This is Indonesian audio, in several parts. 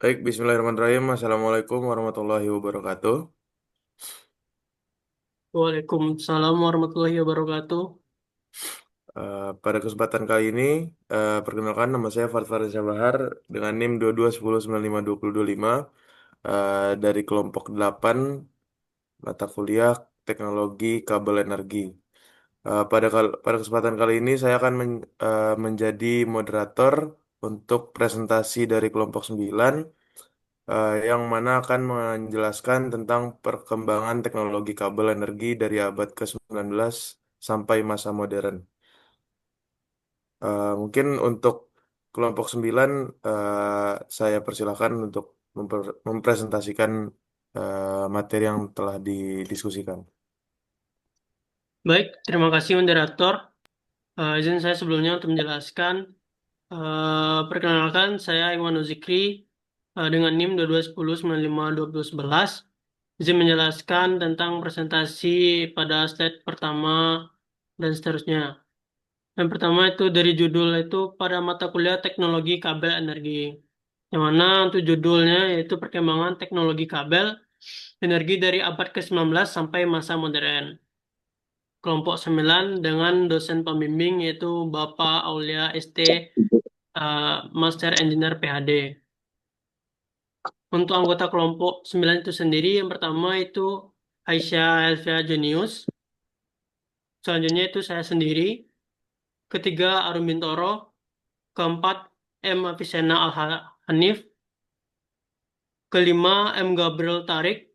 Baik, Bismillahirrahmanirrahim. Assalamualaikum warahmatullahi wabarakatuh. Waalaikumsalam warahmatullahi wabarakatuh. Pada kesempatan kali ini, perkenalkan nama saya Farfar Bahar dengan NIM 2210952025 dari kelompok 8 mata kuliah Teknologi Kabel Energi. Pada kesempatan kali ini saya akan menjadi moderator untuk presentasi dari kelompok 9 yang mana akan menjelaskan tentang perkembangan teknologi kabel energi dari abad ke-19 sampai masa modern. Mungkin untuk kelompok 9, saya persilakan untuk mempresentasikan materi yang telah didiskusikan. Baik, terima kasih moderator. Izin saya sebelumnya untuk menjelaskan. Perkenalkan, saya Iwan Zikri dengan NIM 2210952011. Izin menjelaskan tentang presentasi pada slide pertama dan seterusnya. Yang pertama itu dari judul itu pada mata kuliah teknologi kabel energi. Yang mana untuk judulnya yaitu perkembangan teknologi kabel energi dari abad ke-19 sampai masa modern. Kelompok 9 dengan dosen pembimbing yaitu Bapak Aulia ST, Master Engineer PhD. Untuk anggota kelompok 9 itu sendiri, yang pertama itu Aisyah Elvia Jenius, selanjutnya itu saya sendiri, ketiga Arum Bintoro, keempat M. Avicenna Al-Hanif, kelima M. Gabriel Tarik,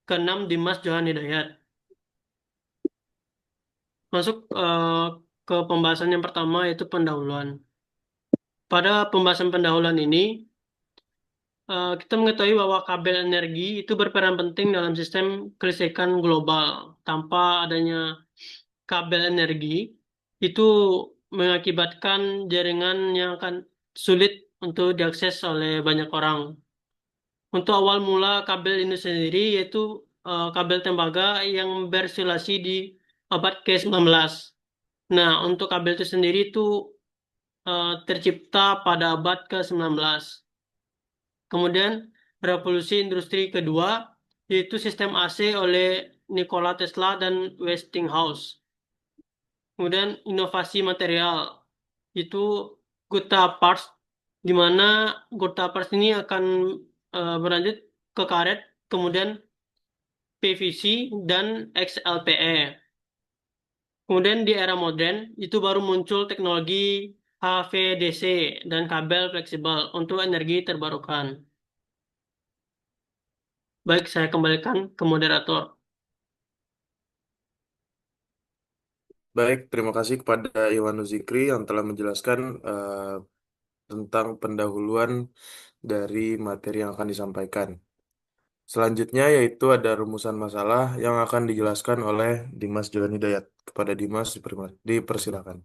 keenam Dimas Johan Hidayat. Masuk ke pembahasan yang pertama yaitu pendahuluan. Pada pembahasan pendahuluan ini, kita mengetahui bahwa kabel energi itu berperan penting dalam sistem kelistrikan global. Tanpa adanya kabel energi, itu mengakibatkan jaringan yang akan sulit untuk diakses oleh banyak orang. Untuk awal mula kabel ini sendiri yaitu kabel tembaga yang bersirkulasi di abad ke-19. Nah, untuk kabel itu sendiri itu tercipta pada abad ke-19. Kemudian revolusi industri kedua yaitu sistem AC oleh Nikola Tesla dan Westinghouse. Kemudian inovasi material itu Gotha Parts, di mana Gotha Parts ini akan berlanjut ke karet, kemudian PVC dan XLPE. Kemudian di era modern itu baru muncul teknologi HVDC dan kabel fleksibel untuk energi terbarukan. Baik, saya kembalikan ke moderator. Baik, terima kasih kepada Iwan Zikri yang telah menjelaskan tentang pendahuluan dari materi yang akan disampaikan. Selanjutnya yaitu ada rumusan masalah yang akan dijelaskan oleh Dimas Johan Hidayat. Kepada Dimas dipersilakan.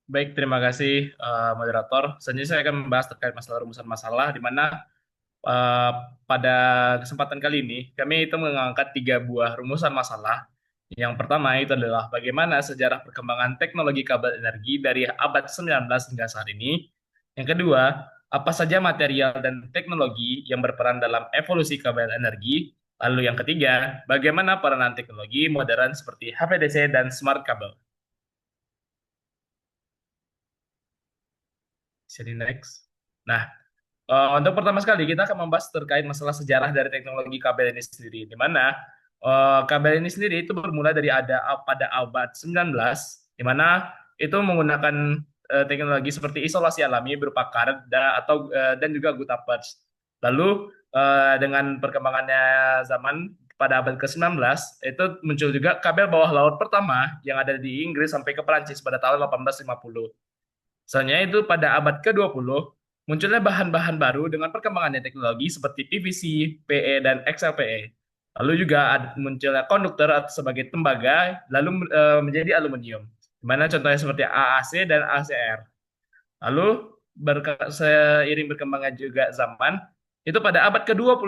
Baik, terima kasih moderator. Selanjutnya saya akan membahas terkait masalah rumusan masalah, di mana eh, pada kesempatan kali ini kami itu mengangkat tiga buah rumusan masalah. Yang pertama itu adalah bagaimana sejarah perkembangan teknologi kabel energi dari abad 19 hingga saat ini. Yang kedua, apa saja material dan teknologi yang berperan dalam evolusi kabel energi. Lalu yang ketiga, bagaimana peranan teknologi modern seperti HVDC dan smart kabel. Jadi next. Nah, untuk pertama sekali kita akan membahas terkait masalah sejarah dari teknologi kabel ini sendiri, di mana kabel ini sendiri itu bermula dari pada abad 19, di mana itu menggunakan teknologi seperti isolasi alami berupa karet dan juga gutta patch. Lalu dengan perkembangannya zaman pada abad ke-19 itu muncul juga kabel bawah laut pertama yang ada di Inggris sampai ke Perancis pada tahun 1850. Soalnya itu pada abad ke-20, munculnya bahan-bahan baru dengan perkembangannya teknologi seperti PVC, PE, dan XLPE. Lalu juga munculnya konduktor sebagai tembaga, lalu menjadi aluminium. Di mana contohnya seperti AAC dan ACR. Lalu seiring berkembangnya juga zaman, itu pada abad ke-21,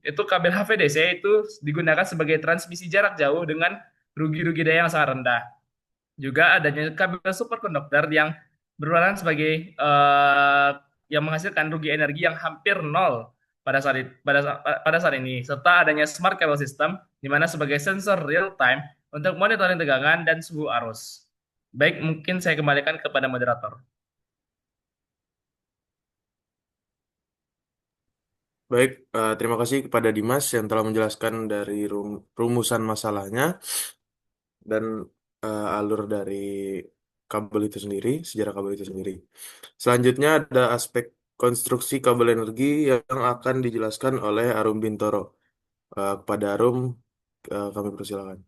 itu kabel HVDC itu digunakan sebagai transmisi jarak jauh dengan rugi-rugi daya yang sangat rendah. Juga adanya kabel superkonduktor yang berperan sebagai yang menghasilkan rugi energi yang hampir nol pada saat ini, serta adanya smart cable system di mana sebagai sensor real time untuk monitoring tegangan dan suhu arus. Baik, mungkin saya kembalikan kepada moderator. Baik, terima kasih kepada Dimas yang telah menjelaskan dari rumusan masalahnya dan alur dari kabel itu sendiri, sejarah kabel itu sendiri. Selanjutnya ada aspek konstruksi kabel energi yang akan dijelaskan oleh Arum Bintoro. Kepada Arum, kami persilakan.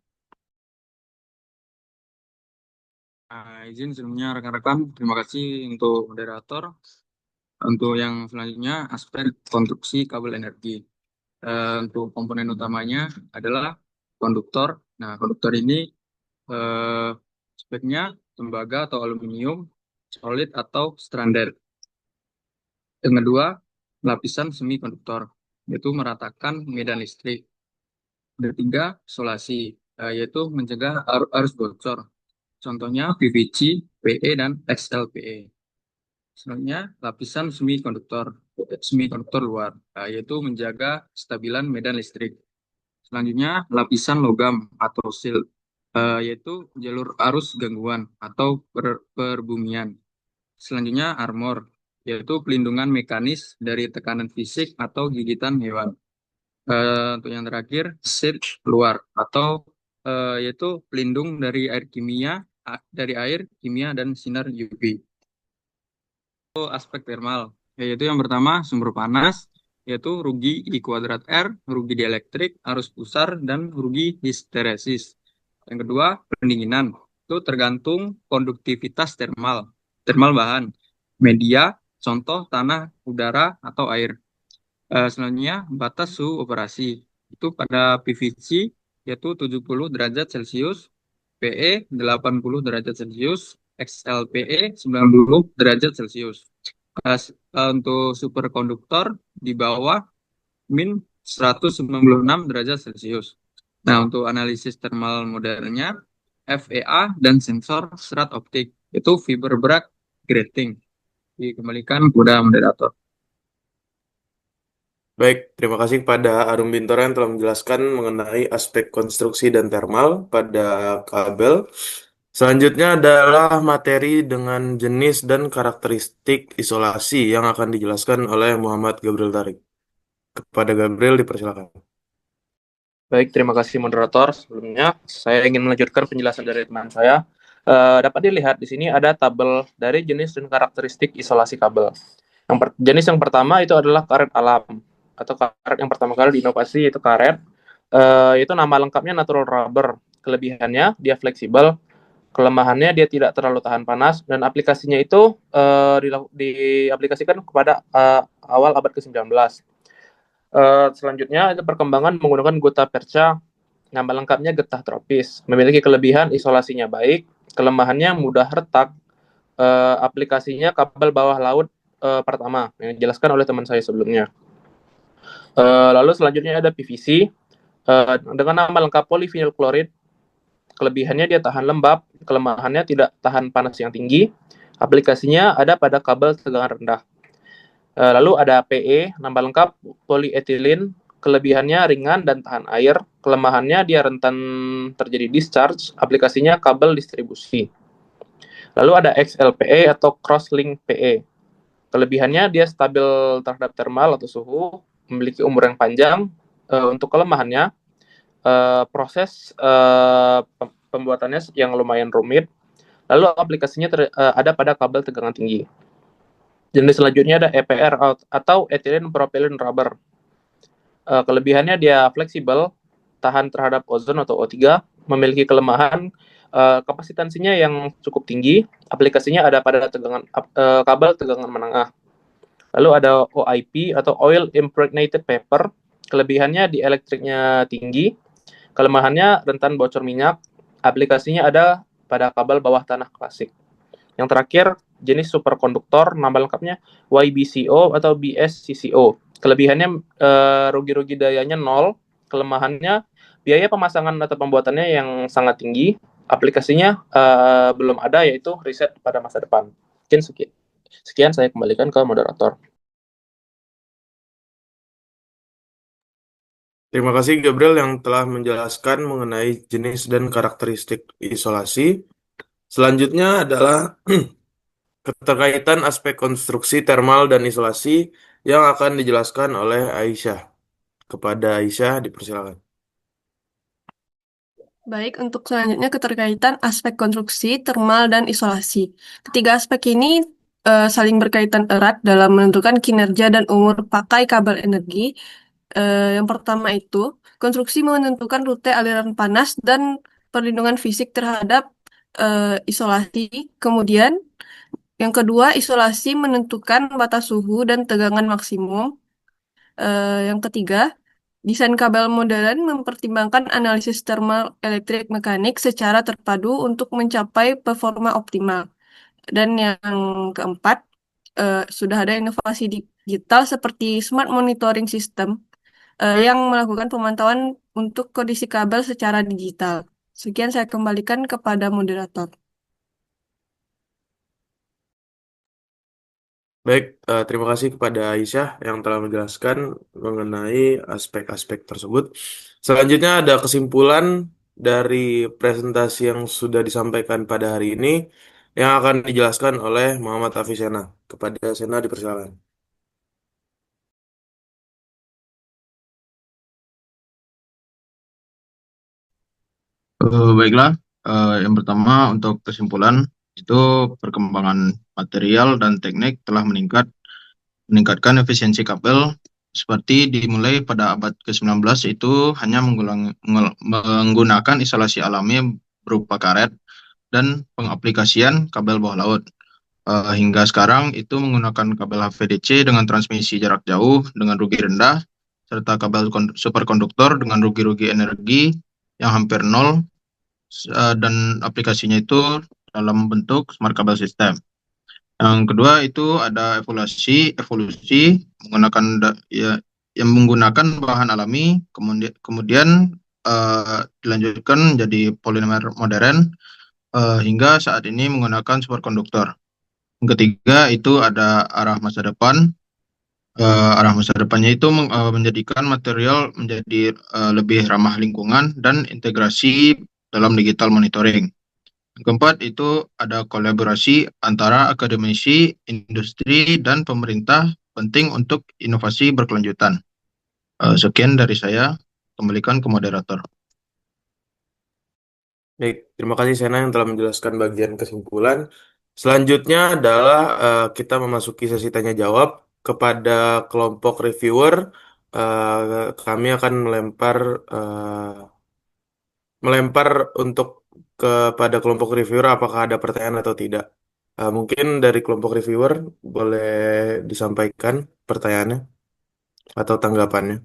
Izin sebelumnya rekan-rekan, terima kasih untuk moderator. Untuk yang selanjutnya, aspek konstruksi kabel energi. Untuk komponen utamanya adalah konduktor. Nah, konduktor ini eh, speknya tembaga atau aluminium, solid atau stranded. Yang kedua, lapisan semikonduktor, yaitu meratakan medan listrik. Yang ketiga, isolasi, yaitu mencegah arus bocor. Contohnya PVC, PE, dan XLPE. Selanjutnya, lapisan semikonduktor luar, yaitu menjaga kestabilan medan listrik. Selanjutnya, lapisan logam atau shield, yaitu jalur arus gangguan atau perbumian. Selanjutnya, armor, yaitu pelindungan mekanis dari tekanan fisik atau gigitan hewan. Untuk yang terakhir, shield luar atau yaitu pelindung dari air kimia dan sinar UV. Aspek thermal, yaitu yang pertama sumber panas, yaitu rugi I kuadrat R, rugi dielektrik, arus pusar, dan rugi histeresis. Yang kedua, pendinginan, itu tergantung konduktivitas thermal bahan, media, contoh tanah, udara, atau air. Selanjutnya, batas suhu operasi, itu pada PVC, yaitu 70 derajat Celcius, PE 80 derajat Celcius, XLPE 90 derajat Celcius. Untuk superkonduktor di bawah min 196 derajat Celcius. Nah, untuk analisis thermal modernnya, FEA dan sensor serat optik, itu fiber Bragg grating. Dikembalikan kepada moderator. Baik, terima kasih kepada Arum Bintoro yang telah menjelaskan mengenai aspek konstruksi dan thermal pada kabel. Selanjutnya adalah materi dengan jenis dan karakteristik isolasi yang akan dijelaskan oleh Muhammad Gabriel Tarik. Kepada Gabriel dipersilakan. Baik, terima kasih moderator. Sebelumnya, saya ingin melanjutkan penjelasan dari teman saya. Dapat dilihat di sini ada tabel dari jenis dan karakteristik isolasi kabel. Jenis yang pertama itu adalah karet alam, atau karet yang pertama kali diinovasi yaitu karet. Itu nama lengkapnya natural rubber. Kelebihannya dia fleksibel, kelemahannya dia tidak terlalu tahan panas, dan aplikasinya itu diaplikasikan kepada awal abad ke-19. Selanjutnya itu perkembangan menggunakan gutta perca, nama lengkapnya getah tropis, memiliki kelebihan isolasinya baik, kelemahannya mudah retak, aplikasinya kabel bawah laut pertama yang dijelaskan oleh teman saya sebelumnya. Lalu selanjutnya ada PVC dengan nama lengkap polyvinyl chloride, kelebihannya dia tahan lembab, kelemahannya tidak tahan panas yang tinggi, aplikasinya ada pada kabel tegangan rendah. Lalu ada PE, nama lengkap polyethylene, kelebihannya ringan dan tahan air, kelemahannya dia rentan terjadi discharge, aplikasinya kabel distribusi. Lalu ada XLPE atau crosslink PE, kelebihannya dia stabil terhadap thermal atau suhu, memiliki umur yang panjang. Untuk kelemahannya, proses pembuatannya yang lumayan rumit. Lalu aplikasinya ada pada kabel tegangan tinggi. Jenis selanjutnya ada EPR atau ethylene propylene rubber. Kelebihannya dia fleksibel, tahan terhadap ozon atau O3, memiliki kelemahan kapasitansinya yang cukup tinggi, aplikasinya ada pada kabel tegangan menengah. Lalu ada OIP atau oil impregnated paper, kelebihannya di elektriknya tinggi, kelemahannya rentan bocor minyak, aplikasinya ada pada kabel bawah tanah klasik. Yang terakhir, jenis superkonduktor, nama lengkapnya YBCO atau BSCCO. Kelebihannya rugi-rugi dayanya 0, kelemahannya biaya pemasangan atau pembuatannya yang sangat tinggi, aplikasinya belum ada yaitu riset pada masa depan. Mungkin sekian saya kembalikan ke moderator. Terima kasih Gabriel yang telah menjelaskan mengenai jenis dan karakteristik isolasi. Selanjutnya adalah keterkaitan aspek konstruksi termal dan isolasi yang akan dijelaskan oleh Aisyah. Kepada Aisyah, dipersilakan. Baik, untuk selanjutnya keterkaitan aspek konstruksi, termal, dan isolasi. Ketiga aspek ini saling berkaitan erat dalam menentukan kinerja dan umur pakai kabel energi. Yang pertama itu, konstruksi menentukan rute aliran panas dan perlindungan fisik terhadap isolasi. Kemudian, yang kedua, isolasi menentukan batas suhu dan tegangan maksimum. Yang ketiga, desain kabel modern mempertimbangkan analisis thermal elektrik mekanik secara terpadu untuk mencapai performa optimal. Dan yang keempat, sudah ada inovasi digital seperti smart monitoring system yang melakukan pemantauan untuk kondisi kabel secara digital. Sekian saya kembalikan kepada moderator. Baik, terima kasih kepada Aisyah yang telah menjelaskan mengenai aspek-aspek tersebut. Selanjutnya ada kesimpulan dari presentasi yang sudah disampaikan pada hari ini yang akan dijelaskan oleh Muhammad Hafiz Sena. Kepada Sena dipersilakan. Baiklah, yang pertama untuk kesimpulan itu perkembangan material dan teknik telah meningkatkan efisiensi kabel seperti dimulai pada abad ke-19 itu hanya menggunakan isolasi alami berupa karet dan pengaplikasian kabel bawah laut. Hingga sekarang itu menggunakan kabel HVDC dengan transmisi jarak jauh dengan rugi rendah serta kabel superkonduktor dengan rugi-rugi energi yang hampir nol dan aplikasinya itu dalam bentuk smart kabel system. Yang kedua itu ada evolusi menggunakan yang menggunakan bahan alami, kemudian dilanjutkan menjadi polimer modern hingga saat ini menggunakan superkonduktor. Yang ketiga itu ada arah masa depan. Arah masa depannya itu menjadikan material menjadi lebih ramah lingkungan dan integrasi dalam digital monitoring. Yang keempat itu ada kolaborasi antara akademisi, industri, dan pemerintah penting untuk inovasi berkelanjutan. Sekian dari saya, kembalikan ke moderator. Baik, terima kasih Sena yang telah menjelaskan bagian kesimpulan. Selanjutnya adalah kita memasuki sesi tanya jawab kepada kelompok reviewer. Kami akan melempar untuk kepada kelompok reviewer apakah ada pertanyaan atau tidak. Mungkin dari kelompok reviewer boleh disampaikan pertanyaannya atau tanggapannya.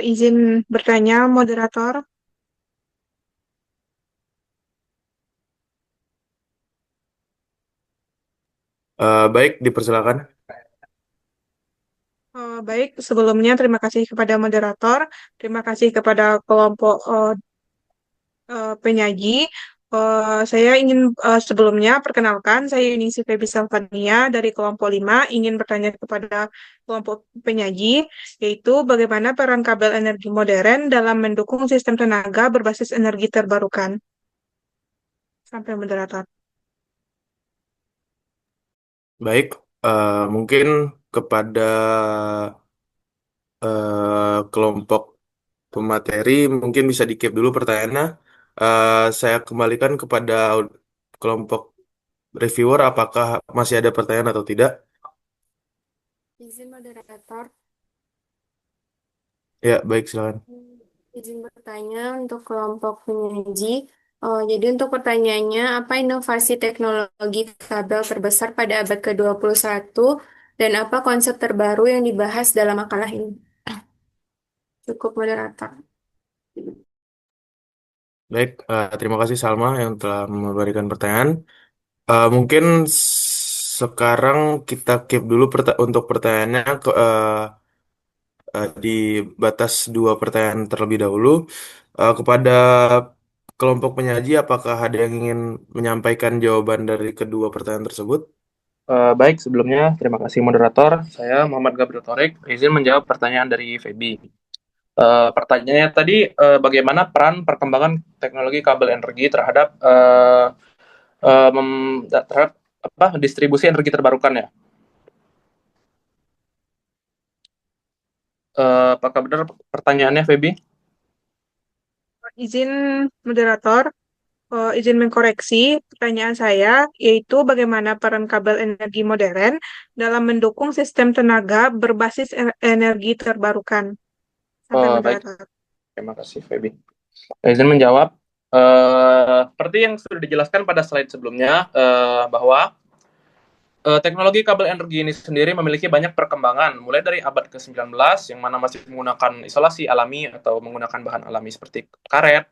Izin bertanya, moderator. Baik, dipersilakan. Baik, sebelumnya terima kasih kepada moderator, terima kasih kepada kelompok penyaji. Saya ingin sebelumnya perkenalkan, saya Yunisi Febi Salvania dari kelompok 5 ingin bertanya kepada kelompok penyaji, yaitu bagaimana peran kabel energi modern dalam mendukung sistem tenaga berbasis energi terbarukan. Sampai moderator. Baik, mungkin kepada kelompok pemateri mungkin bisa di-keep dulu pertanyaannya. Saya kembalikan kepada kelompok reviewer apakah masih ada pertanyaan atau tidak. Izin moderator, Ya, baik silakan. izin bertanya untuk kelompok penyaji. Jadi untuk pertanyaannya, apa inovasi teknologi kabel terbesar pada abad ke-21 dan apa konsep terbaru yang dibahas dalam makalah ini? Cukup moderator. Baik, terima kasih Salma yang telah memberikan pertanyaan. Mungkin sekarang kita keep dulu untuk pertanyaannya di batas 2 pertanyaan terlebih dahulu. Kepada kelompok penyaji, apakah ada yang ingin menyampaikan jawaban dari kedua pertanyaan tersebut? Baik, sebelumnya terima kasih moderator. Saya Muhammad Gabriel Torik, izin menjawab pertanyaan dari Feby. Pertanyaannya tadi, bagaimana peran perkembangan teknologi kabel energi terhadap terhadap distribusi energi terbarukan ya? Apakah benar pertanyaannya, Feby? Izin moderator, izin mengkoreksi pertanyaan saya, yaitu bagaimana peran kabel energi modern dalam mendukung sistem tenaga berbasis energi terbarukan. Sampai Baik, moderator. terima kasih, Feby. Izin menjawab. Seperti yang sudah dijelaskan pada slide sebelumnya, bahwa teknologi kabel energi ini sendiri memiliki banyak perkembangan, mulai dari abad ke-19 yang mana masih menggunakan isolasi alami atau menggunakan bahan alami seperti karet,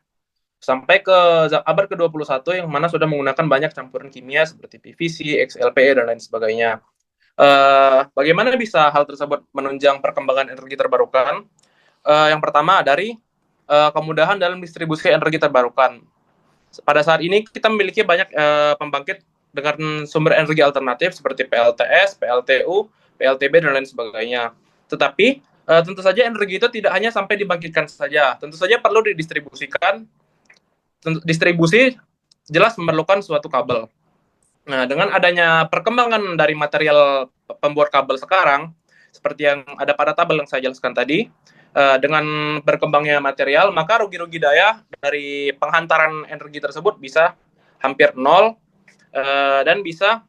sampai ke abad ke-21 yang mana sudah menggunakan banyak campuran kimia seperti PVC, XLPE, dan lain sebagainya. Bagaimana bisa hal tersebut menunjang perkembangan energi terbarukan? Yang pertama dari kemudahan dalam distribusi energi terbarukan. Pada saat ini kita memiliki banyak pembangkit dengan sumber energi alternatif seperti PLTS, PLTU, PLTB, dan lain sebagainya. Tetapi tentu saja energi itu tidak hanya sampai dibangkitkan saja, tentu saja perlu didistribusikan. Distribusi jelas memerlukan suatu kabel. Nah, dengan adanya perkembangan dari material pembuat kabel sekarang, seperti yang ada pada tabel yang saya jelaskan tadi, dengan berkembangnya material, maka rugi-rugi daya dari penghantaran energi tersebut bisa hampir nol, dan bisa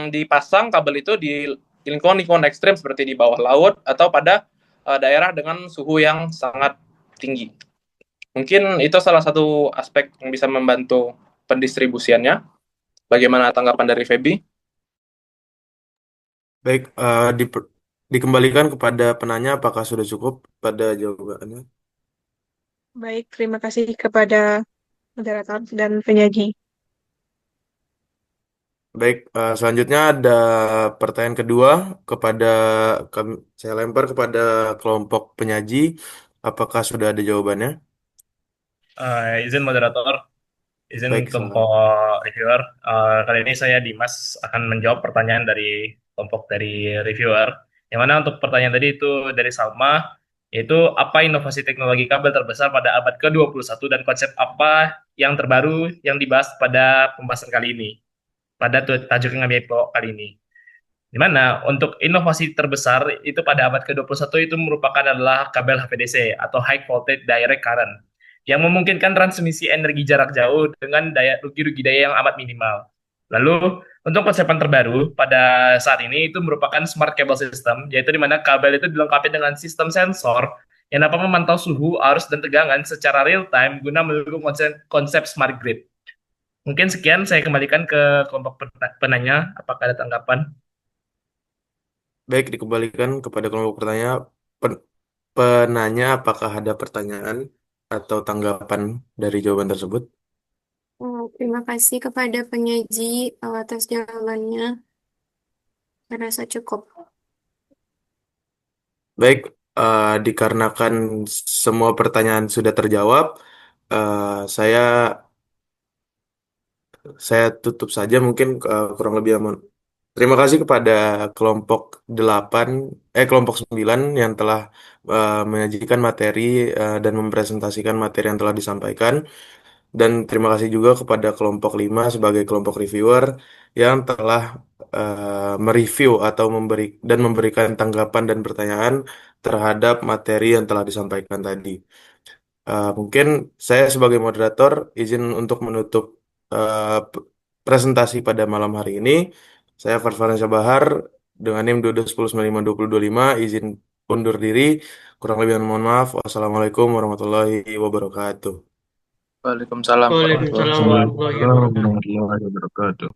dipasang kabel itu di lingkungan-lingkungan ekstrim seperti di bawah laut atau pada daerah dengan suhu yang sangat tinggi. Mungkin itu salah satu aspek yang bisa membantu pendistribusiannya. Bagaimana tanggapan dari Feby? Baik, dikembalikan kepada penanya apakah sudah cukup pada jawabannya? Baik, terima kasih kepada moderator dan penyaji. Baik, selanjutnya ada pertanyaan kedua kepada saya lempar kepada kelompok penyaji. Apakah sudah ada jawabannya? Izin moderator, izin Baik, silakan. kelompok reviewer. Kali ini saya Dimas akan menjawab pertanyaan dari kelompok dari reviewer. Yang mana untuk pertanyaan tadi itu dari Salma, yaitu apa inovasi teknologi kabel terbesar pada abad ke-21 dan konsep apa yang terbaru yang dibahas pada pembahasan kali ini, pada tajuk yang kami bawa kali ini. Di mana untuk inovasi terbesar itu pada abad ke-21 itu merupakan adalah kabel HVDC atau High Voltage Direct Current yang memungkinkan transmisi energi jarak jauh dengan daya rugi-rugi daya yang amat minimal. Lalu untuk konsepan terbaru pada saat ini itu merupakan Smart Cable System, yaitu di mana kabel itu dilengkapi dengan sistem sensor yang dapat memantau suhu, arus, dan tegangan secara real time guna mendukung konsep smart grid. Mungkin sekian, saya kembalikan ke kelompok penanya. Apakah ada tanggapan? Baik, dikembalikan kepada kelompok penanya apakah ada pertanyaan atau tanggapan dari jawaban tersebut? Terima kasih kepada penyaji atas jawabannya. Saya rasa cukup. Baik, dikarenakan semua pertanyaan sudah terjawab, saya tutup saja mungkin kurang lebih aman. Terima kasih kepada kelompok 8, kelompok 9 yang telah menyajikan materi dan mempresentasikan materi yang telah disampaikan. Dan terima kasih juga kepada kelompok 5 sebagai kelompok reviewer yang telah mereview atau memberikan tanggapan dan pertanyaan terhadap materi yang telah disampaikan tadi. Mungkin saya sebagai moderator izin untuk menutup presentasi pada malam hari ini. Saya Farfaransyah Bahar dengan NIM 2210952025 izin undur diri. Kurang lebih mohon maaf. Wassalamualaikum warahmatullahi wabarakatuh. Waalaikumsalam Waalaikumsalam warahmatullahi warahmatullahi wabarakatuh. Warahmatullahi wabarakatuh.